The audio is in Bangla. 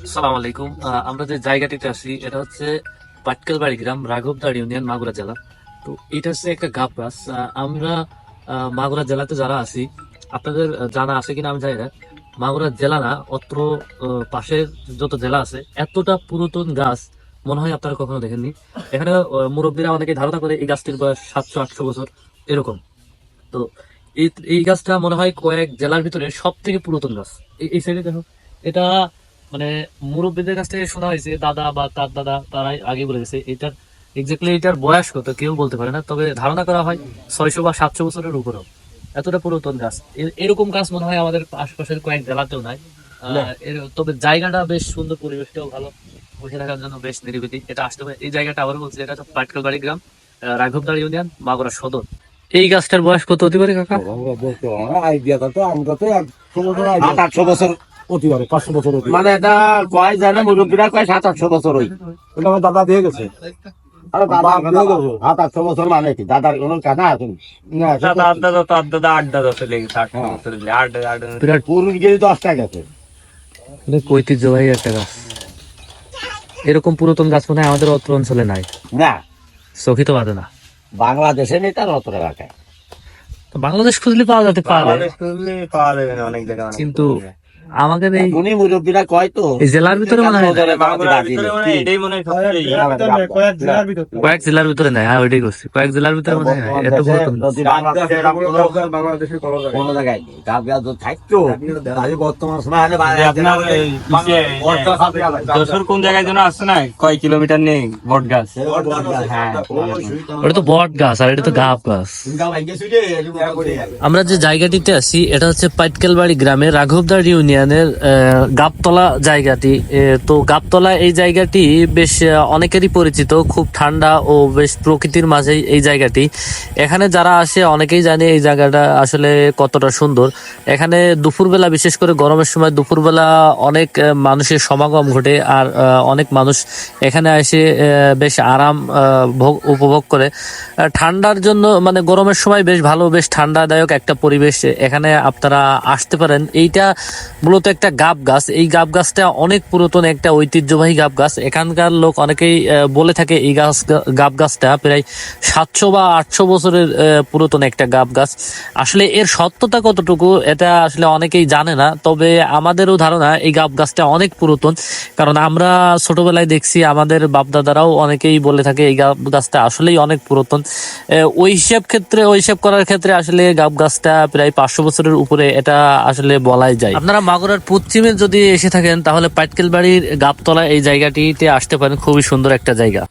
আসসালামু আলাইকুম। আমরা যে জায়গাটিতে আছি এটা হচ্ছে পাটকেলবাড়ি গ্রাম, রাঘবদার ইউনিয়ন, মাগুরা জেলা। তো এটা হচ্ছে একটা গাব গাছ। আমরা মাগুরা জেলাতে যারা আছি, আপনাদের জানা আছে কিনা আমি জানি না। মাগুরা জেলা না, অত্র পাশের যত জেলা আছে এতটা পুরাতন গাছ মনে হয় আপনারা কখনো দেখেননি। এখানে মুরব্বীরা অনেকে ধারণা করে এই গাছটির বয়স 700-800 বছর এরকম। তো এই এই গাছটা মনে হয় কয়েক জেলার ভিতরে সব থেকে পুরাতন গাছ। এই সাইডে দেখো, এটা মানে মুরব্বীদের কাছ থেকে শোনা হয়েছে, দাদা বা তার দাদা তারাই আগে বলে গেছে এটার এক্স্যাক্টলি এটার বয়স কত কেউ বলতে পারে না, তবে ধারণা করা হয় 600 বা 700 বছরের উপরেও। এতটা পুরাতন গাছ। এরকম গাছ মনে হয় আমাদের আশেপাশের কয়েক জেলাতেও নাই। তবে জায়গাটা বেশ সুন্দর, পরিবেশটাও ভালো, বসে থাকার জন্য বেশ নিরিবিলি। এটা আসতে হবে। এই জায়গাটা আবার বলছি, এটা হচ্ছে পাটকেলবাড়ি গ্রাম, রাঘবদার ইউনিয়ন, মাগুরা সদর। এই গাছটার বয়স কত হতে পারে কাকা? বছর অতি পারে, 500 বছর মানে এটা কয় জানে মুরব্বীরা কয় 700-800 বছর হই। এটা আমার দাদা দিয়ে গেছে। আরে দাদা 700 বছর মানে কি দাদার কোনো কানা আছে না? বিরাট পুরুষ গিয়ে 10টা গেছে। ঐতিহ্যবাহী একটা গাছ। এরকম পুরাতন গাছ মনে হয় আমাদের অত্র অঞ্চলে নাই, না চোখে তো বাঁধে না। বাংলাদেশে নেই, তার অত এলাকায়। তো বাংলাদেশ খুঁজলে পাওয়া যেতে পারে, পাওয়া যাবে না অনেক জায়গায়। কিন্তু আমাদের এই উনি মুরব্বীরা কয় তো এই জেলার ভিতরে মনে হয় না। কয়েক জেলার ভিতরে নাই। হ্যাঁ, ওইটাই করছি, কয়েক জেলার ভিতরে মনে হয় না এত পুরাতন গাছ। বাংলাদেশে কোনো জায়গায় নেই। গাছ গাছ থাকতো বর্তমান সময় কোন জায়গায় যেন আসছে না, কয় কিলোমিটার নেই বট গাছ। হ্যাঁ ওটা তো বট গাছ আর এটা তো গাব গাছ। আমরা যে জায়গাটিতে আছি এটা হচ্ছে পাটকেলবাড়ি গ্রামের রাঘবদার ইউনিয়নের গাবতলা জায়গাটি। তো গাবতলা এই জায়গাটি বেশ অনেকেরই পরিচিত, খুব ঠান্ডা ও বেশ প্রকৃতির মাঝে এই জায়গাটি। এখানে যারা আসে অনেকেই জানে এই জায়গাটা আসলে কতটা সুন্দর। এখানে দুপুরবেলা, বিশেষ করে গরমের সময় দুপুরবেলা অনেক মানুষের সমাগম ঘটে, আর অনেক মানুষ এখানে এসে বেশ আরাম উপভোগ করে। ঠান্ডার জন্য মানে গরমের সময় বেশ ভালো, বেশ ঠান্ডাদায়ক একটা পরিবেশ, এখানে আপনারা আসতে পারেন। এইটা মূলত একটা গাব গাছ। এই গাব গাছটা অনেক পুরাতন একটা ঐতিহ্যবাহী গাব গাছ। এখানকার লোক অনেকেই বলে থাকে এই গাব গাছটা প্রায় 700 বা 800 বছরের পুরাতন একটা গাব গাছ। আসলে এর সত্যতা কতটুকু এটা আসলে অনেকেই জানে না, তবে আমাদেরও ধারণা এই গাব গাছটা অনেক পুরাতন, কারণ আমরা ছোটবেলায় দেখছি আমাদের বাপদাদারাও অনেকেই বলে থাকে এই গাব গাছটা আসলেই অনেক পুরাতন। ওই হিসাব করার ক্ষেত্রে আসলে গাব গাছটা প্রায় 500 বছরের উপরে, এটা আসলে বলাই যায়। আপনারা মাগুরার পশ্চিমে যদি এসে থাকেন তাহলে পাটকেলবাড়ির গাবতলা এই জায়গাটিতে আসতে পারেন, খুবই সুন্দর একটা জায়গা।